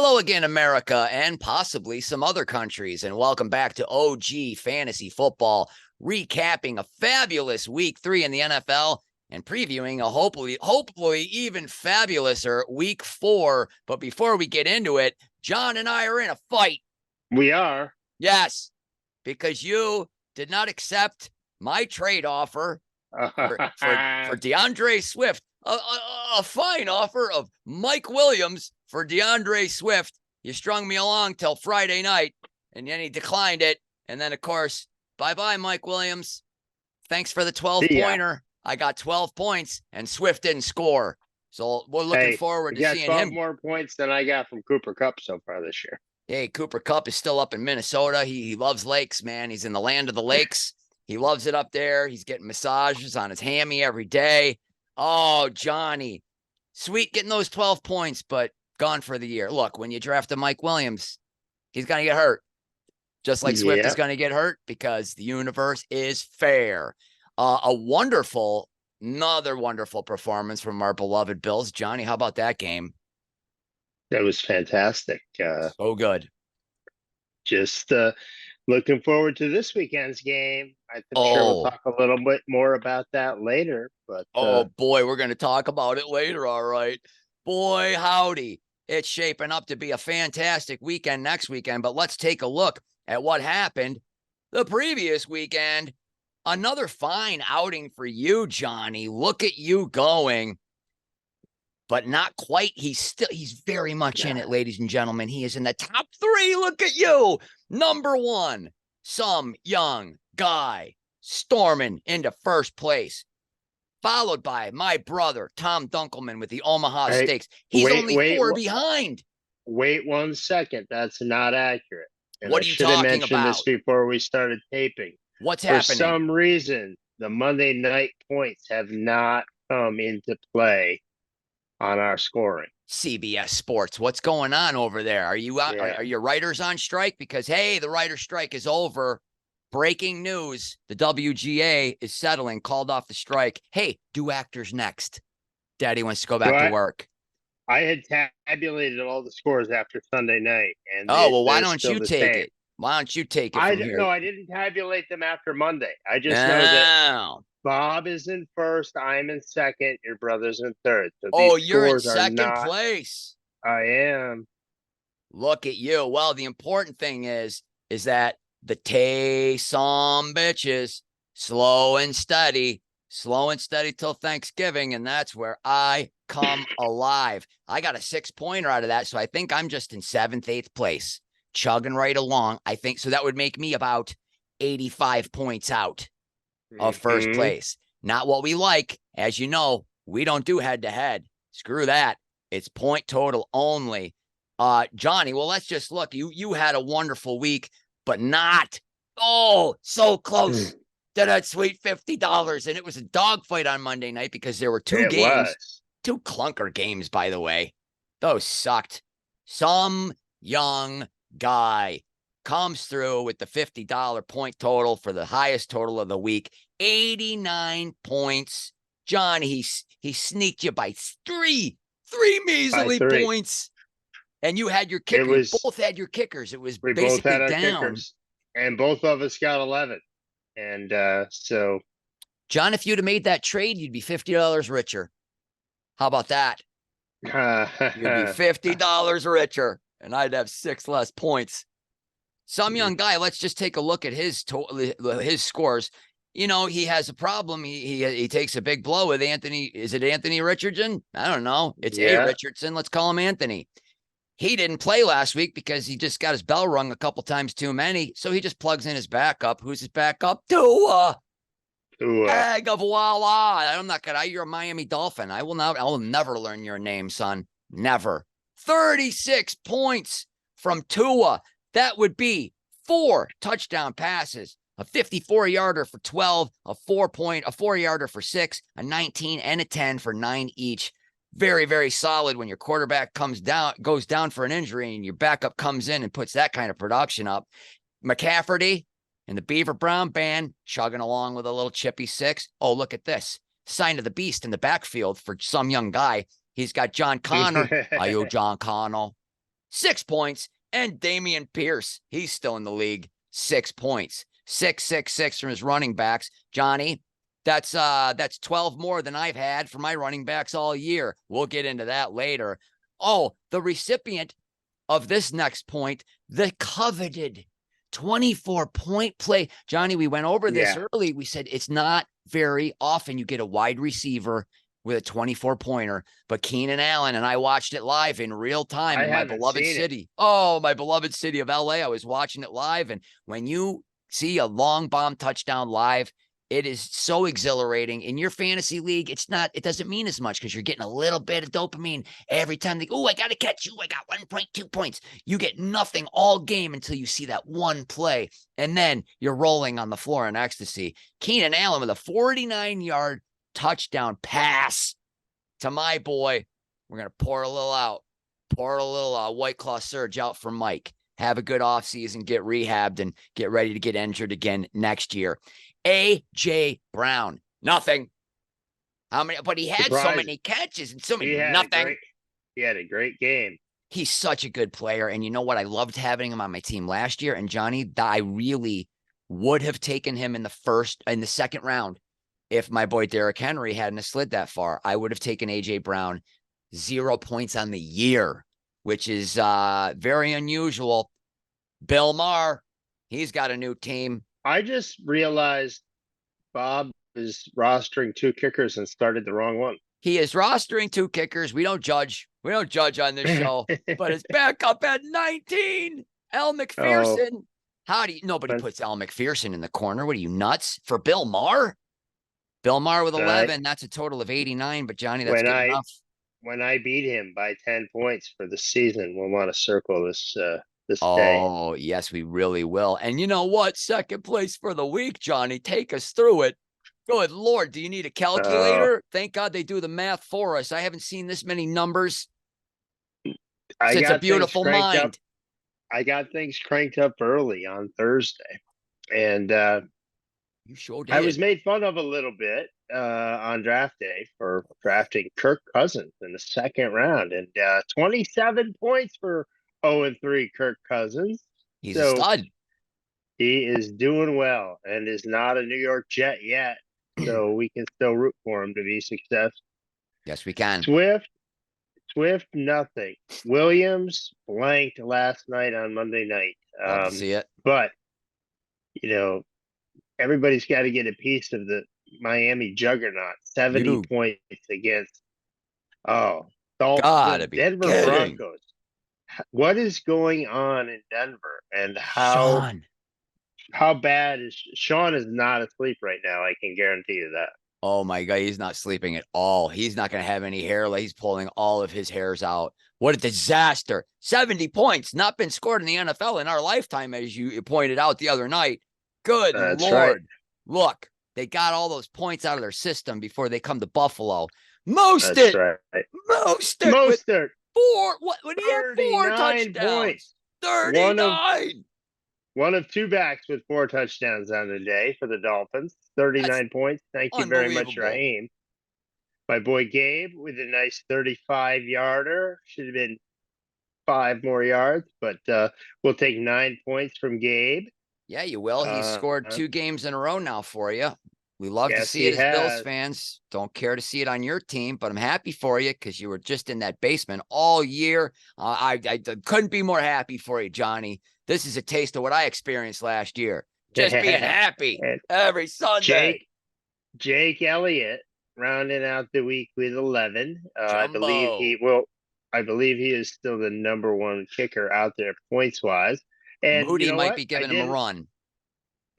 Hello again, America, and possibly some other countries, and welcome back to OG Fantasy Football, recapping a fabulous Week 3 in the NFL and previewing a hopefully even fabulouser Week 4. But before we get into it, John and I are in a fight. We are. Yes, because you did not accept my trade offer for DeAndre Swift, a fine offer of Mike Williams for DeAndre Swift. You strung me along till Friday night, and then he declined it. And then, of course, bye-bye, Mike Williams. Thanks for the 12-pointer. I got 12 points, and Swift didn't score. So we're looking forward to seeing him. 12 more points than I got from Cooper Kupp so far this year. Hey, Cooper Kupp is still up in Minnesota. He loves lakes, man. He's in the land of the lakes. He loves it up there. He's getting massages on his hammy every day. Oh, Johnny. Sweet getting those 12 points, but gone for the year. Look, when you draft a Mike Williams, he's going to get hurt. Just like Swift is going to get hurt because the universe is fair. Another wonderful performance from our beloved Bills. Johnny, how about that game? That was fantastic. So good. Just looking forward to this weekend's game. I'm sure we'll talk a little bit more about that later. But boy, we're going to talk about it later. All right. Boy, howdy. It's shaping up to be a fantastic weekend next weekend. But let's take a look at what happened the previous weekend. Another fine outing for you, Johnny. Look at you going. But not quite. He's very much in it, ladies and gentlemen. He is in the top 3. Look at you. Number 1, some young guy storming into first place, followed by my brother, Tom Dunkleman, with the Omaha Steaks. He's only 4 behind. Wait 1 second. That's not accurate. And what are you talking about? This before we started taping. What's happening? For some reason, the Monday night points have not come into play on our scoring. CBS Sports, what's going on over there? Are you are your writers on strike? Because hey, the writer strike is over. Breaking news: the WGA is settling, called off the strike. Hey, do actors next. Daddy wants to go back to work. I had tabulated all the scores after Sunday night, and why don't you take it? Why don't you take it from here? No, I didn't tabulate them after Monday. I just know that Bob is in first, I'm in second, your brother's in third. So you're in second place. I am. Look at you. Well, the important thing is that the some bitches, slow and steady till Thanksgiving, and that's where I come alive. I got a 6-pointer out of that, so I think I'm just in 7th, 8th place, chugging right along. I think so. That would make me about 85 points out of first place. Not what we like. As you know, we don't do head-to-head. Screw that. It's point total only. Johnny, well, let's just look. You had a wonderful week, but not so close to that sweet $50. And it was a dogfight on Monday night because there were 2 games. 2 clunker games, by the way. Those sucked. Some young guy comes through with the $50 point total for the highest total of the week, 89 points. John, he sneaked you by three measly points. And you had your kickers. Both had your kickers. It was basically both had down. Kickers, and both of us got 11. And so, John, if you'd have made that trade, you'd be $50 richer. How about that? You'd be $50 richer, and I'd have 6 less points. Some young guy, let's just take a look at his scores. You know, he has a problem. He takes a big blow with Anthony. Is it Anthony Richardson? I don't know. It's A. Richardson. Let's call him Anthony. He didn't play last week because he just got his bell rung a couple times too many. So he just plugs in his backup. Who's his backup? Tua. Egg of voila. You're a Miami Dolphin. I will never learn your name, son. Never. 36 points from Tua. That would be 4 touchdown passes, a 54-yarder for 12, a 4-yarder for 6, a 19 and a 10 for 9 each. Very, very solid when your quarterback goes down for an injury and your backup comes in and puts that kind of production up. McCafferty and the Beaver Brown band chugging along with a little chippy 6. Oh, look at this. Sign of the beast in the backfield for some young guy. He's got John Connor. Are you John Connor? 6 points. And Damian Pierce, he's still in the league, 6 points. 6 from his running backs. Johnny, that's 12 more than I've had for my running backs all year. We'll get into that later. Oh, the recipient of this next point, the coveted 24-point play. Johnny, we went over this early. We said it's not very often you get a wide receiver with a 24-pointer, but Keenan Allen, and I watched it live in real time in my beloved city. Oh, my beloved city of LA. I was watching it live. And when you see a long bomb touchdown live, it is so exhilarating. In your fantasy league, it doesn't mean as much because you're getting a little bit of dopamine every time I got to catch you. I got 1.2 points. You get nothing all game until you see that one play. And then you're rolling on the floor in ecstasy. Keenan Allen with a 49-yard touchdown pass to my boy. We're going to pour a little White Claw Surge out for Mike. Have a good offseason, get rehabbed, and get ready to get injured again next year. A.J. Brown, nothing. How many? But he had so many catches and so many nothing. He had a great game. He's such a good player. And you know what? I loved having him on my team last year. And Johnny, I really would have taken him in the second round. If my boy Derrick Henry hadn't slid that far, I would have taken A.J. Brown. 0 points on the year, which is very unusual. Bill Maher, he's got a new team. I just realized Bob is rostering 2 kickers and started the wrong one. He is rostering 2 kickers. We don't judge. We don't judge on this show, but it's back up at 19. Al McPherson. Nobody puts Al McPherson in the corner. What are you, nuts? For Bill Maher? Bill Maher with 11. That's a total of 89. But Johnny, that's good enough. When I beat him by 10 points for the season, we'll want to circle this day. Oh, yes, we really will. And you know what? Second place for the week, Johnny. Take us through it. Good Lord, do you need a calculator? Thank God they do the math for us. I haven't seen this many numbers. It's a beautiful mind. I got things cranked up early on Thursday. And you sure did. I was made fun of a little bit on draft day for drafting Kirk Cousins in the second round. And 27 points for 0-3 Kirk Cousins. He's a stud. He is doing well and is not a New York Jet yet. So we can still root for him to be successful. Yes, we can. Swift, nothing. Williams blanked last night on Monday night. Love to see it. But, everybody's got to get a piece of the Miami juggernaut. 70 points against, Gotta be Denver kidding. Broncos. What is going on in Denver, and how bad is Sean? Is not asleep right now. I can guarantee you that. Oh my God, he's not sleeping at all. He's not going to have any hair. He's pulling all of his hairs out. What a disaster. 70 points, not been scored in the NFL in our lifetime, as you pointed out the other night. Good Lord. Right. Look, they got all those points out of their system before they come to Buffalo. Mostert. Right. Mostert. 4. What? When he had 4 touchdowns. Points. 39. One of 2 backs with 4 touchdowns on the day for the Dolphins. 39 points. Thank you very much, Raheem. My boy Gabe with a nice 35-yarder. Should have been 5 more yards, but we'll take 9 points from Gabe. Yeah, you will. He scored 2 games in a row now for you. We love to see it as Bills fans. Don't care to see it on your team, but I'm happy for you because you were just in that basement all year. I couldn't be more happy for you, Johnny. This is a taste of what I experienced last year. Just being happy every Sunday. Jake Elliott rounding out the week with 11. I believe he is still the number 1 kicker out there points wise. And Moody might be giving him a run.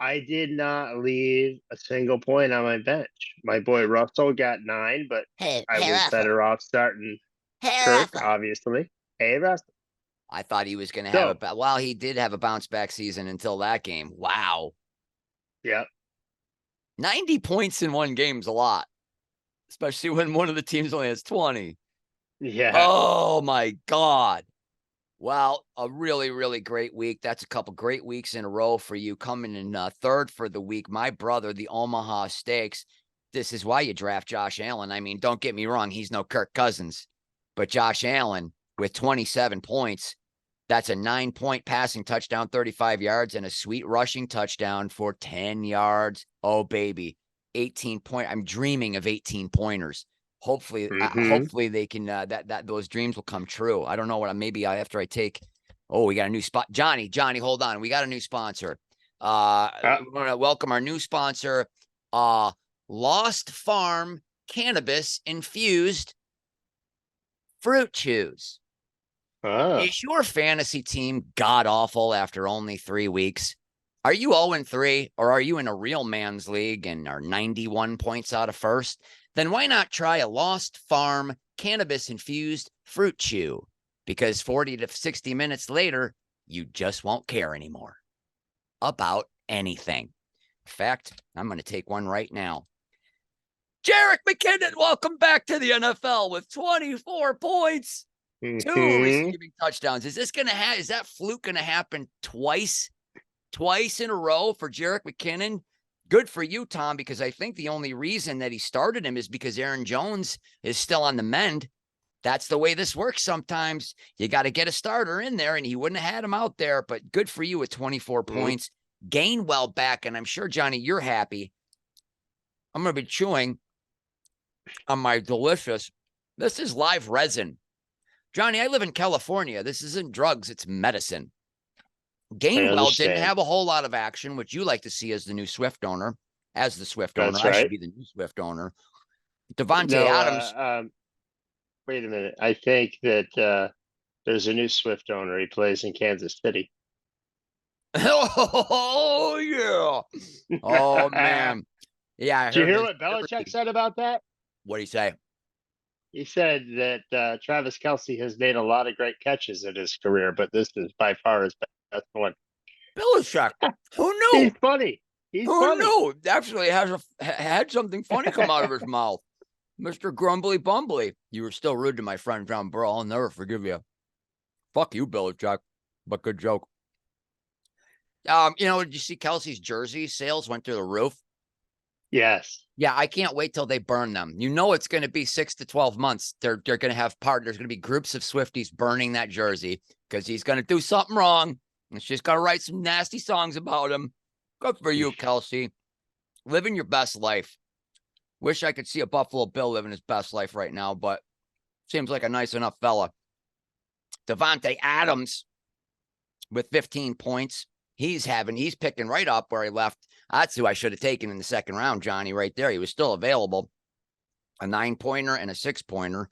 I did not leave a single point on my bench. My boy Russell got 9, but I was better off starting Kirk, obviously. Hey, Russell. I thought he was going to have he did have a bounce back season until that game. Wow. Yep. 90 points in one game is a lot, especially when one of the teams only has 20. Yeah. Oh, my God. Well, a really, really great week. That's a couple great weeks in a row for you. Coming in third for the week, my brother, the Omaha Steaks. This is why you draft Josh Allen. I mean, don't get me wrong. He's no Kirk Cousins. But Josh Allen with 27 points. That's a 9-point passing touchdown, 35 yards, and a sweet rushing touchdown for 10 yards. Oh, baby. 18 point. I'm dreaming of 18 pointers. Hopefully, hopefully they can, that those dreams will come true. I don't know what, maybe after I take, we got a new spot. Johnny, hold on. We got a new sponsor. We want to welcome our new sponsor, Lost Farm Cannabis Infused Fruit Chews. Is your fantasy team god-awful after only 3 weeks? Are you 0-3, or are you in a real man's league and are 91 points out of first? Then why not try a Lost Farm cannabis-infused fruit chew? Because 40 to 60 minutes later, you just won't care anymore about anything. In fact, I'm going to take one right now. Jerick McKinnon, welcome back to the NFL with 24 points. 2 receiving touchdowns. Is that fluke going to happen twice in a row for Jerick McKinnon? Good for you, Tom, because I think the only reason that he started him is because Aaron Jones is still on the mend. That's the way this works sometimes. You got to get a starter in there, and he wouldn't have had him out there, but good for you with 24 points. Gainwell back, and I'm sure, Johnny, you're happy. I'm going to be chewing on my delicious, this is live resin. Johnny, I live in California. This isn't drugs, it's medicine. Gainwell didn't have a whole lot of action, which you like to see as the new Swift owner. As the Swift owner, I should be the new Swift owner. Devontae Adams. Wait a minute. I think that there's a new Swift owner. He plays in Kansas City. Oh, yeah. Oh, man. Yeah. Did you hear what Belichick said about that? What did he say? He said that Travis Kelce has made a lot of great catches in his career, but this is by far his best one. Belichick. Who knew? He's funny. Who knew? Actually had something funny come out of his mouth. Mr. Grumbly Bumbly. You were still rude to my friend John Burrell. I'll never forgive you. Fuck you, Belichick. But good joke. Did you see Kelsey's jersey sales went through the roof? Yes. Yeah, I can't wait till they burn them. You know it's going to be 6 to 12 months. They're going to have there's going to be groups of Swifties burning that jersey because he's going to do something wrong. And she's going to write some nasty songs about him. Good for you, Kelsey. Living your best life. Wish I could see a Buffalo Bill living his best life right now, but seems like a nice enough fella. Devontae Adams with 15 points. He's picking right up where he left. That's who I should have taken in the second round, Johnny, right there. He was still available. A 9-pointer and a 6-pointer.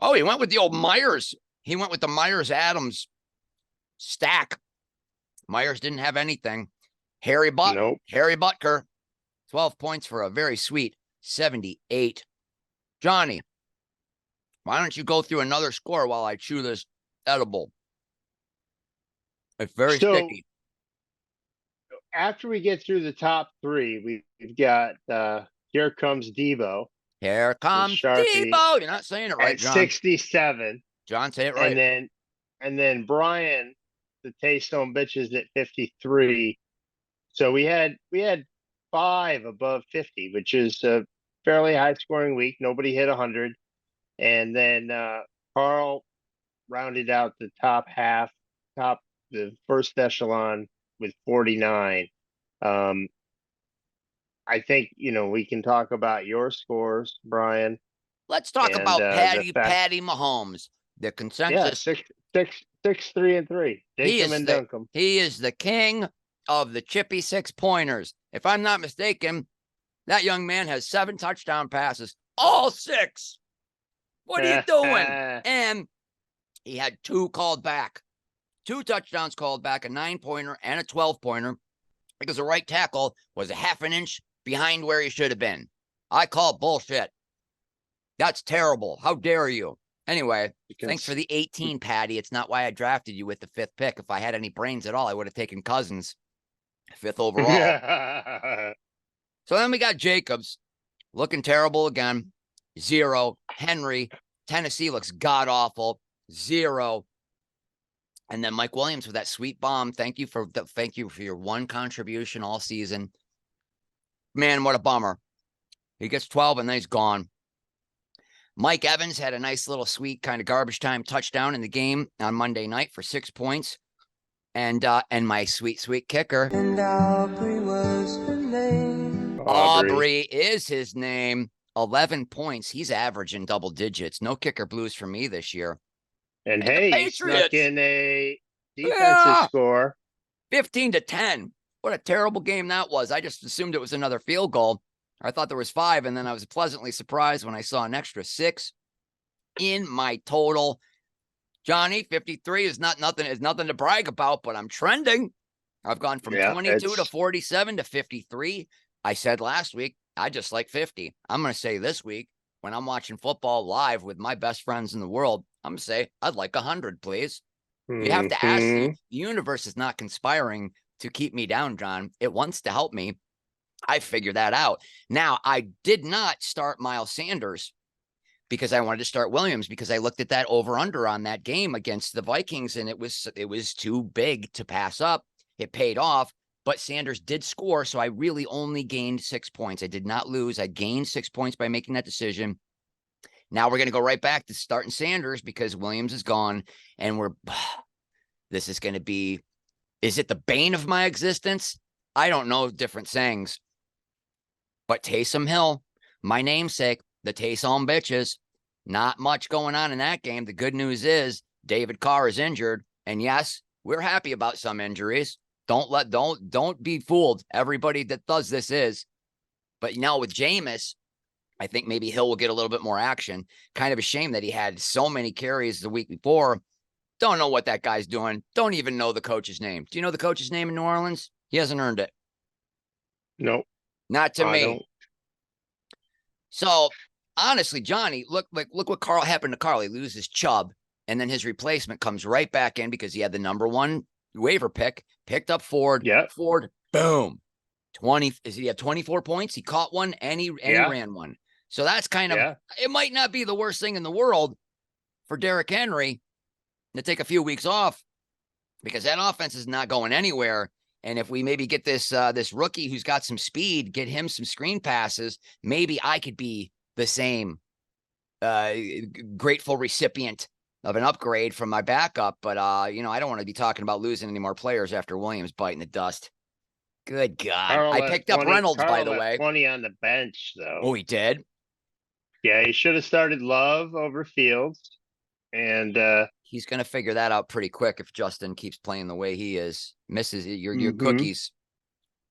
Oh, he went with the old Myers. He went with the Myers-Adams stack. Myers didn't have anything. Harry Butker, 12 points for a very sweet 78. Johnny, why don't you go through another score while I chew this edible? It's very sticky. After we get through the top 3, we've got Here Comes Debo. Here comes Debo. You're not saying it right, John. 67. John, say it right. And then Brian, the Taste on Bitches at 53. So we had 5 above 50, which is a fairly high scoring week. Nobody hit 100. And then Carl rounded out the the first echelon with 49. I think, we can talk about your scores, Brian. Let's talk about Patty Mahomes. The consensus. Yeah, 6-3-3. Dinkum. He is the king of the chippy 6-pointers. If I'm not mistaken, that young man has 7 touchdown passes, all 6. What are you doing? And he had 2 called back. 2 touchdowns called back, a 9-pointer and a 12-pointer, because the right tackle was a half an inch behind where he should have been. I call bullshit. That's terrible. How dare you? Anyway, thanks for the 18, Patty. It's not why I drafted you with the 5th pick. If I had any brains at all, I would have taken Cousins, 5th overall. So then we got Jacobs looking terrible again. 0. Henry, Tennessee looks god-awful. 0. And then Mike Williams with that sweet bomb. Thank you for your 1 contribution all season. Man, what a bummer. He gets 12 and then he's gone. Mike Evans had a nice little sweet kind of garbage time touchdown in the game on Monday night for 6 points. And my sweet, sweet kicker. And Aubrey was her name. Aubrey is his name. 11 points. He's averaging double digits. No kicker blues for me this year. And hey, he snuck in a defensive score. 15-10. What a terrible game that was. I just assumed it was another field goal. I thought there was 5, and then I was pleasantly surprised when I saw an extra 6 in my total. Johnny, 53 is nothing to brag about, but I'm trending. I've gone from 22 to 47 to 53. I said last week, I just like 50. I'm going to say this week, when I'm watching football live with my best friends in the world, I'm going to say, I'd like 100, please. You have to ask, the universe is not conspiring to keep me down, John. It wants to help me. I figured that out. Now, I did not start Miles Sanders because I wanted to start Williams, because I looked at that over-under on that game against the Vikings, and it was too big to pass up. It paid off, but Sanders did score, so I really only gained 6 points. I did not lose. I gained 6 points by making that decision. Now we're going to go right back to starting Sanders because Williams is gone, and this is going to be, is it the bane of my existence? I don't know different sayings. But Taysom Hill, my namesake, the Taysom bitches, not much going on in that game. The good news is David Carr is injured. And yes, we're happy about some injuries. Don't be fooled. Everybody that does this is. But now with Jameis, I think maybe Hill will get a little bit more action. Kind of a shame that he had so many carries the week before. Don't know what that guy's doing. Don't even know the coach's name. Do you know the coach's name in New Orleans? He hasn't earned it. Nope. Not to me. So honestly, Johnny, look what happened to Carl. He loses Chubb, and then his replacement comes right back in because he had the number 1 waiver pick, picked up Ford. Yeah. Ford, boom. 20. He had 24 points. He caught one and he ran one. So that's kind of, it might not be the worst thing in the world for Derrick Henry to take a few weeks off, because that offense is not going anywhere. And if we maybe get this rookie who's got some speed, get him some screen passes, maybe I could be the same grateful recipient of an upgrade from my backup. But, I don't want to be talking about losing any more players after Williams biting the dust. Good God. Carl I picked up Reynolds, by the way. 20 on the bench, though. Oh, he did? Yeah, he should have started Love over Fields. And he's going to figure that out pretty quick if Justin keeps playing the way he is. Your cookies,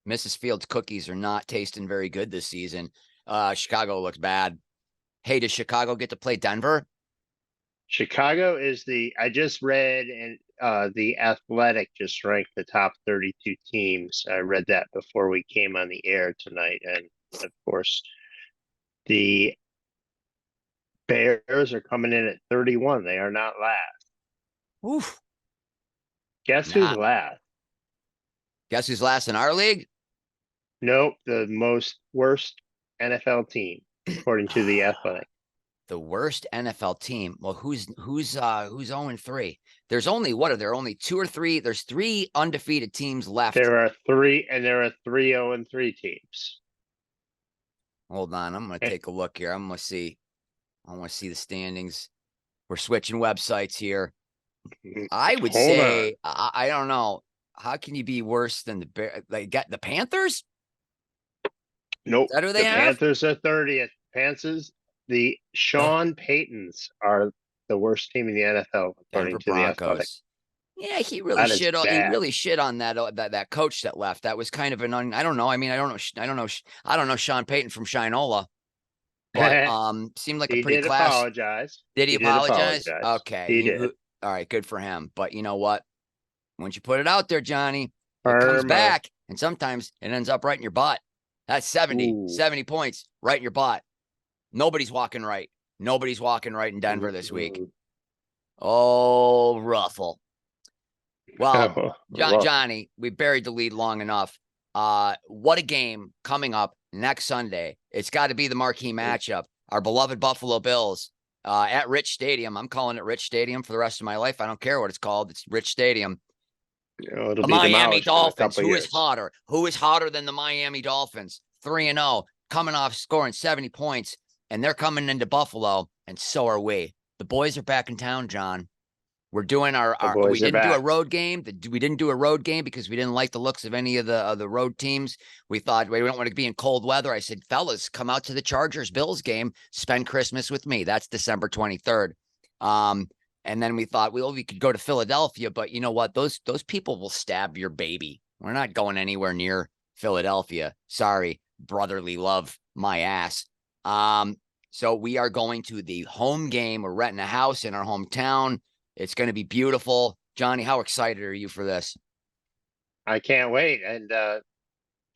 Mrs. Fields' cookies are not tasting very good this season. Chicago looks bad. Hey, does Chicago get to play Denver? Chicago is I just read, and the Athletic just ranked the top 32 teams. I read that before we came on the air tonight. And of course, the Bears are coming in at 31. They are not last. Oof. Guess who's last? Guess who's last in our league? Nope, the worst NFL team, according to the Athletic. The worst NFL team. Well, who's 0-3? There's only, what are there? Only 2 or 3? There's 3 undefeated teams left. There are 3 0-3 teams. Hold on, I'm going to take a look here. I want to see the standings. We're switching websites here. I would say, I don't know. How can you be worse than the Bears? They got the Panthers? Nope. Is that who they have? Panthers are 30th. Panthers, the Sean Paytons are the worst team in the NFL, according to the Athletic. Yeah, he really shit on that coach that left. That was kind of I don't know. I mean, I don't know Sean Payton from Shinola. But seemed like a pretty class. Apologize. Did he apologize? apologize. Okay. He did. All right, good for him. But you know what? Once you put it out there, Johnny, it comes back, and sometimes it ends up right in your butt. That's 70 points right in your butt. Nobody's walking right. Nobody's walking right in Denver this week. Oh, ruffle. Well, Johnny, we buried the lead long enough. What a game coming up next Sunday. It's got to be the marquee matchup. Our beloved Buffalo Bills at Rich Stadium. I'm calling it Rich Stadium for the rest of my life. I don't care what it's called. It's Rich Stadium. The Miami Dolphins. Who is hotter? Who is hotter than the Miami Dolphins? 3-0, coming off scoring 70 points, and they're coming into Buffalo and so are we. The boys are back in town, John. We're doing we didn't do a road game. We didn't do a road game because we didn't like the looks of any of the road teams. We thought we don't want to be in cold weather. I said, fellas, come out to the Chargers-Bills game. Spend Christmas with me. That's December 23rd. And then we thought, we could go to Philadelphia, but you know what? Those people will stab your baby. We're not going anywhere near Philadelphia. Sorry, brotherly love my ass. So we are going to the home game. We're renting a house in our hometown. It's going to be beautiful. Johnny, how excited are you for this? I can't wait. And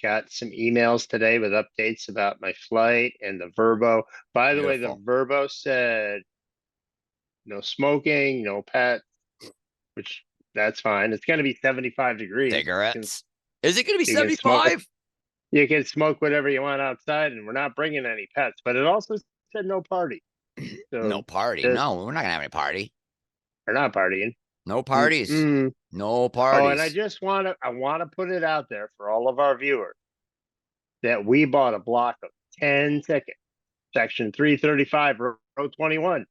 got some emails today with updates about my flight and the Verbo. By the way, the Verbo said no smoking, no pets, which that's fine. It's going to be 75 degrees. Cigarettes. Is it going to be 75? You can smoke whatever you want outside, and we're not bringing any pets. But it also said no party. So no party. No, we're not going to have any party. We're not partying. No parties. No parties. Oh, and I want to put it out there for all of our viewers that we bought a block of 10 tickets, section 335, row 21.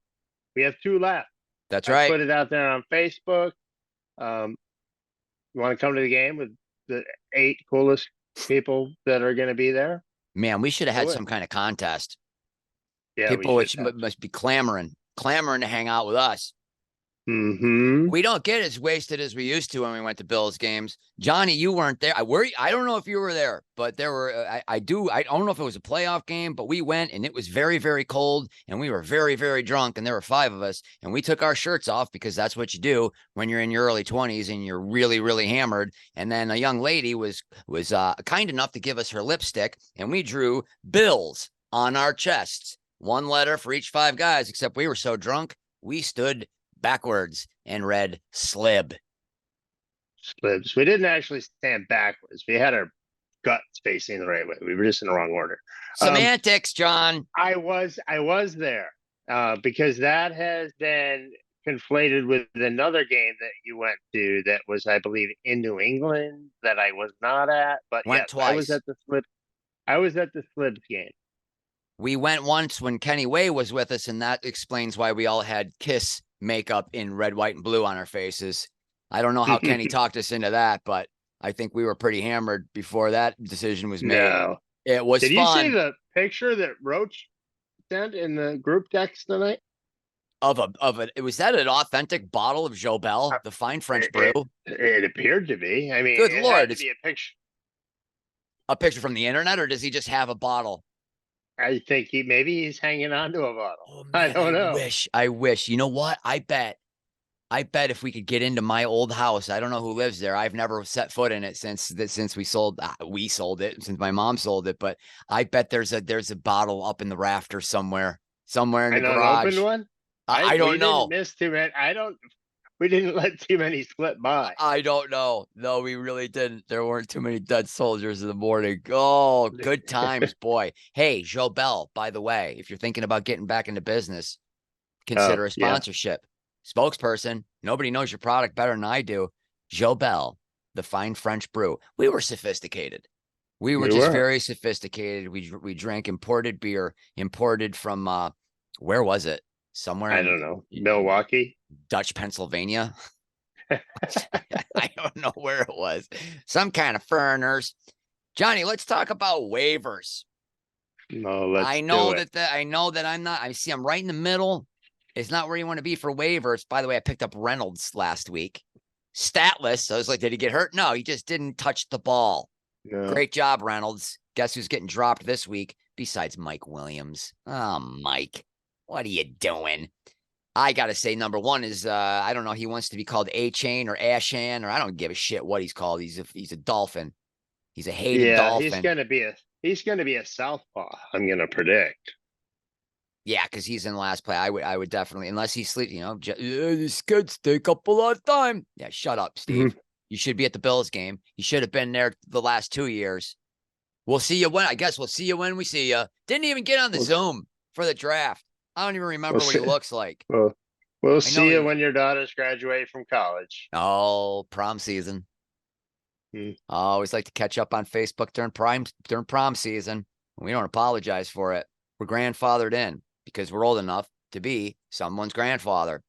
We have 2 left. That's right. Put it out there on Facebook. You want to come to the game with the 8 coolest people that are going to be there? Man, we should have had some kind of contest. Yeah, people must be clamoring to hang out with us. Mm-hmm. We don't get as wasted as we used to when we went to Bills games. Johnny, you weren't there. I don't know if you were there, but there were. I don't know if it was a playoff game, but we went and it was very, very cold and we were very, very drunk. And there were 5 of us and we took our shirts off because that's what you do when you're in your early 20s and you're really, really hammered. And then a young lady was kind enough to give us her lipstick and we drew Bills on our chests. 1 letter for each 5 guys, except we were so drunk we stood backwards and read slib. Slibs. We didn't actually stand backwards. We had our guts facing the right way. We were just in the wrong order. Semantics, John. I was there because that has been conflated with another game that you went to that was, I believe, in New England that I was not at. But went twice. I was at the Slibs game. We went once when Kenny Way was with us, and that explains why we all had Kiss makeup in red, white, and blue on our faces. I don't know how Kenny talked us into that, but I think we were pretty hammered before that decision was made. No. It was Did fun. you see the picture that Roach sent in the group text tonight? Was that an authentic bottle of Jobel, the fine French brew? It appeared to be. I mean, good Lord, had to be a picture. A picture from the internet, or does he just have a bottle? I think maybe he's hanging on to a bottle. Oh, man, I don't know. I wish. You know what? I bet if we could get into my old house. I don't know who lives there. I've never set foot in it since we sold it, since my mom sold it. But I bet there's a bottle up in the rafter somewhere in the garage. Opened one? I don't know. Missed too many. We didn't let too many slip by. I don't know. No, we really didn't. There weren't too many dead soldiers in the morning. Oh, good times, boy. Hey, Jobel, by the way, if you're thinking about getting back into business, consider a sponsorship. Yeah. Spokesperson. Nobody knows your product better than I do. Jobel, the fine French brew. We were sophisticated. We were very sophisticated. We drank imported beer, imported from where was it? Somewhere I don't know. Milwaukee, Dutch Pennsylvania. I don't know where it was. Some kind of foreigners. Johnny, let's talk about waivers. No, let's I know that I'm not. I'm right in the middle. It's not where you want to be for waivers. By the way, I picked up Reynolds last week. Statless. So I was like, did he get hurt? No, he just didn't touch the ball. No. Great job, Reynolds. Guess who's getting dropped this week besides Mike Williams? Oh, Mike. What are you doing? I got to say, number one is, I don't know, he wants to be called A-Chain or Ashan, or I don't give a shit what he's called. He's a dolphin. He's a hated dolphin. He's going to be a southpaw, I'm going to predict. Yeah, because he's in last play. I would definitely, unless he sleeps, these kids take up a lot of time. Yeah, shut up, Steve. Mm-hmm. You should be at the Bills game. You should have been there the last 2 years. We'll see you when we see you. Didn't even get on the Zoom for the draft. I don't even remember what he looks like. We'll see you when your daughters graduate from college. Oh, prom season. I always like to catch up on Facebook during prom season. We don't apologize for it. We're grandfathered in because we're old enough to be someone's grandfather.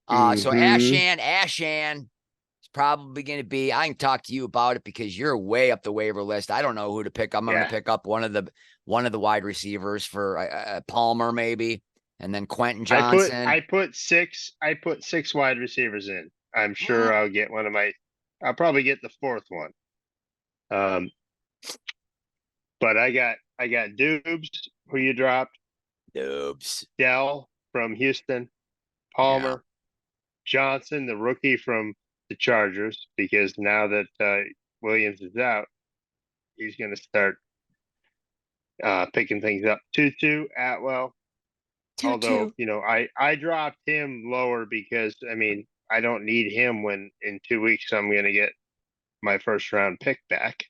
So Mhm. Ashan is probably going to be, I can talk to you about it because you're way up the waiver list. I don't know who to pick. I'm going to Yeah. pick up one of the wide receivers for Palmer maybe, and then Quentin Johnson. I put six wide receivers in. I'm sure I'll get I'll probably get the fourth one. But I got Dubes, who you dropped, Dubes. Dell from Houston, Yeah. Palmer, Johnson, the rookie from the Chargers, because now that Williams is out, he's going to start picking things up. Tutu Atwell, although Tutu. I dropped him lower because I don't need him when in 2 weeks I'm going to get my first round pick back.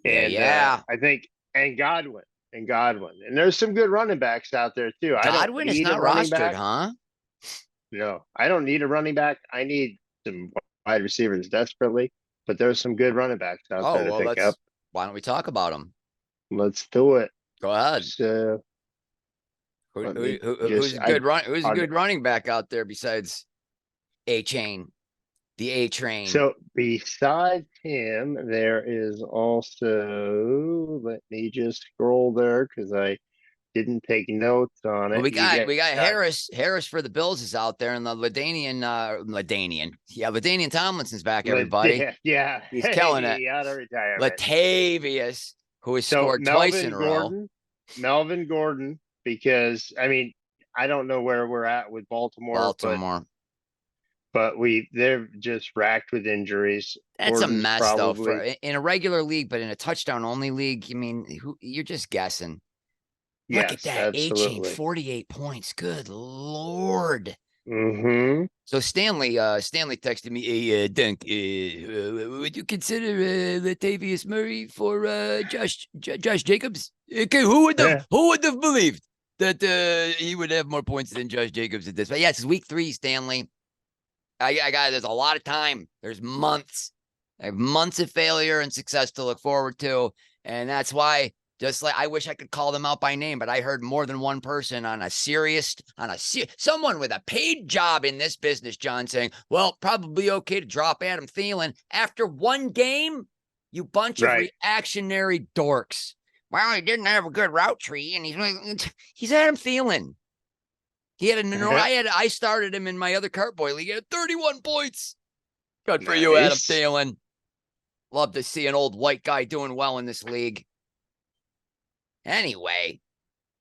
And Yeah. I think and Godwin, and there's some good running backs out there too. I don't Godwin is need a not running rostered, back. huh? No, I don't need a running back. I need some wide receivers desperately, but there's some good running backs out Oh, there to well, pick up. why don't we talk about him? Let's do it. Go ahead. So let me Who's just a I good running back out there besides A-Chain, the A Train? so besides him, there is also, let me just scroll there because I didn't take notes on Well, it. we got Harris. Harris for the Bills is out there, and the Ladainian Tomlinson's back. Everybody, Yeah. he's killing it. Hey, out of retirement. Latavius, who has So scored twice in a row. Melvin Gordon, because I don't know where we're at with Baltimore, but they're just racked with injuries. That's a Gordon's mess, though, for probably in a regular league, but in a touchdown only league, I mean, you're just guessing. Look at yes, that. A-Chain, absolutely. 48 points. Good Lord. Mm-hmm. So Stanley texted me, hey, Dunk, would you consider Latavius Murray for Josh Jacobs? Okay, who would have believed that he would have more points than Josh Jacobs at this? But yes, it's week 3, Stanley. I got there's a lot of time. There's months. I have months of failure and success to look forward to, and that's why. Just like I wish I could call them out by name, but I heard more than one person someone with a paid job in this business, John, saying, well, probably okay to drop Adam Thielen after one game. You bunch of reactionary dorks. Well, he didn't have a good route tree, and he's Adam Thielen. He had I started him in my other Cartboy league. He had 31 points. Good for you, Adam Thielen. Love to see an old white guy doing well in this league. Anyway,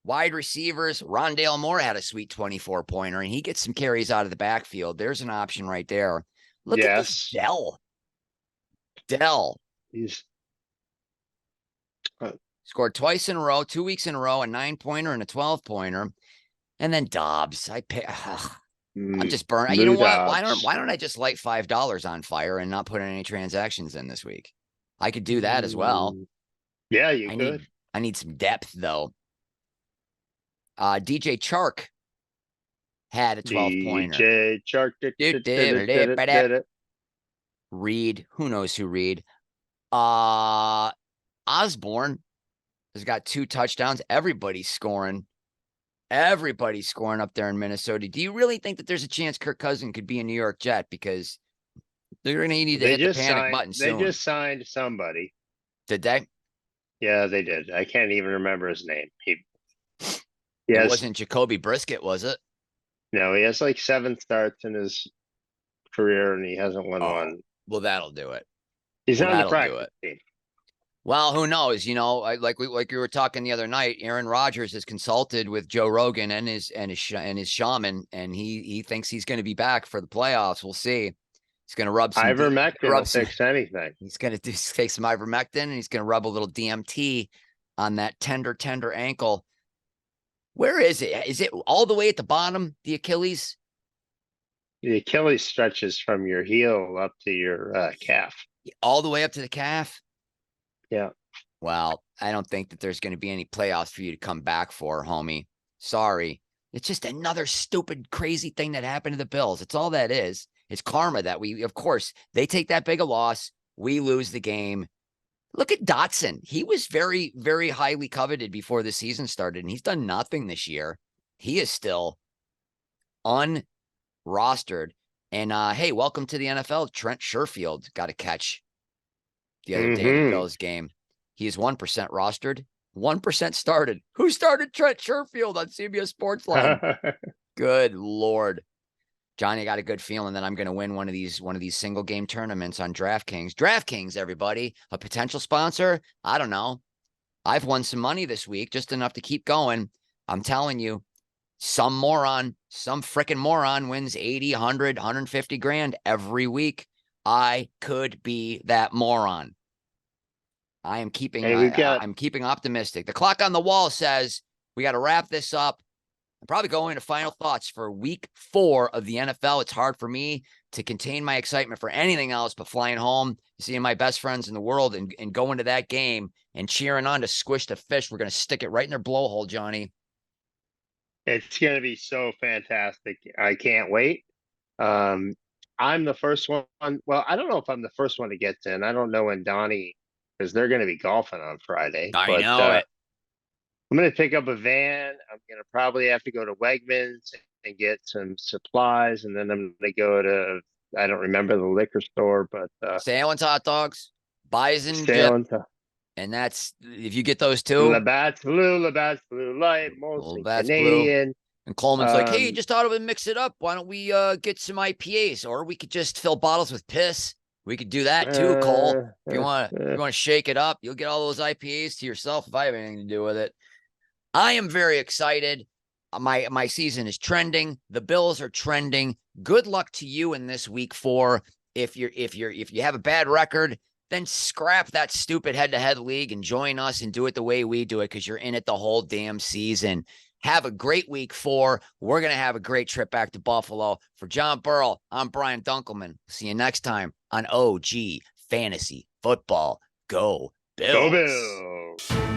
wide receivers, Rondale Moore had a sweet 24-pointer, and he gets some carries out of the backfield. There's an option right there. Look at this Dell. He's scored twice in a row, 2 weeks in a row, a 9-pointer and a 12-pointer. And then Dobbs. I'm just burning. You know what? Why don't I just light $5 on fire and not put any transactions in this week? I could do that as well. Yeah, you could. I need some depth, though. DJ Chark had a 12-pointer. DJ Chark did it. Reed, who knows who Reed? Osborne has got 2 touchdowns. Everybody's scoring up there in Minnesota. Do you really think that there's a chance Kirk Cousins could be a New York Jet? Because they're going to need to hit the panic button soon. They just signed somebody. Did they? Yeah, they did. I can't even remember his name. It wasn't Jacoby Brisket, was it? No, he has like 7 starts in his career, and he hasn't won one. Well, that'll do it. He's on the practice team. Well, who knows? Like we were talking the other night. Aaron Rodgers has consulted with Joe Rogan and his shaman, and he thinks he's going to be back for the playoffs. We'll see. He's going to rub some ivermectin. Will fix anything. He's going to take some ivermectin, and he's going to rub a little DMT on that tender ankle. Where is it? Is it all the way at the bottom? The Achilles. The Achilles stretches from your heel up to your calf. All the way up to the calf. Yeah. Well, I don't think that there's going to be any playoffs for you to come back for, homie. Sorry. It's just another stupid, crazy thing that happened to the Bills. It's all that is. It's karma that of course, they take that big a loss. We lose the game. Look at Dotson. He was very, very highly coveted before the season started, and he's done nothing this year. He is still unrostered. And hey, welcome to the NFL. Trent Sherfield got a catch the other day in the Bills game. He is 1% rostered, 1% started. Who started Trent Sherfield on CBS Sportsline? Good Lord. Johnny, I got a good feeling that I'm going to win one of these single game tournaments on DraftKings. DraftKings, everybody, a potential sponsor. I don't know. I've won some money this week, just enough to keep going. I'm telling you, some freaking moron wins 80, 100, 150 grand every week. I could be that moron. I am keeping, I'm keeping optimistic. The clock on the wall says we got to wrap this up. I'm probably going to final thoughts for week 4 of the NFL. It's hard for me to contain my excitement for anything else but flying home, seeing my best friends in the world, and going to that game and cheering on to squish the fish. We're going to stick it right in their blowhole, Johnny. It's going to be so fantastic. I can't wait. I'm the first one. Well, I don't know if I'm the first one to get in. I don't know when Donnie, because they're going to be golfing on Friday. I know it. I'm going to pick up a van. I'm going to probably have to go to Wegmans and get some supplies. And then I'm going to go to, I don't remember the liquor store, but Salins hot dogs, Bison Salins. And that's, if you get those two. Labatt's Blue Light, mostly Canadian. Blue. And Coleman's like, hey, just thought of it, mix it up. Why don't we get some IPAs? Or we could just fill bottles with piss. We could do that too, Cole. If you want to shake it up, you'll get all those IPAs to yourself if I have anything to do with it. I am very excited. My season is trending. The Bills are trending. Good luck to you in this week 4. If you have a bad record, then scrap that stupid head-to-head league and join us and do it the way we do it, because you're in it the whole damn season. Have a great week 4. We're going to have a great trip back to Buffalo. For John Burrell, I'm Brian Dunkleman. See you next time on OG Fantasy Football. Go Bills. Go Bills.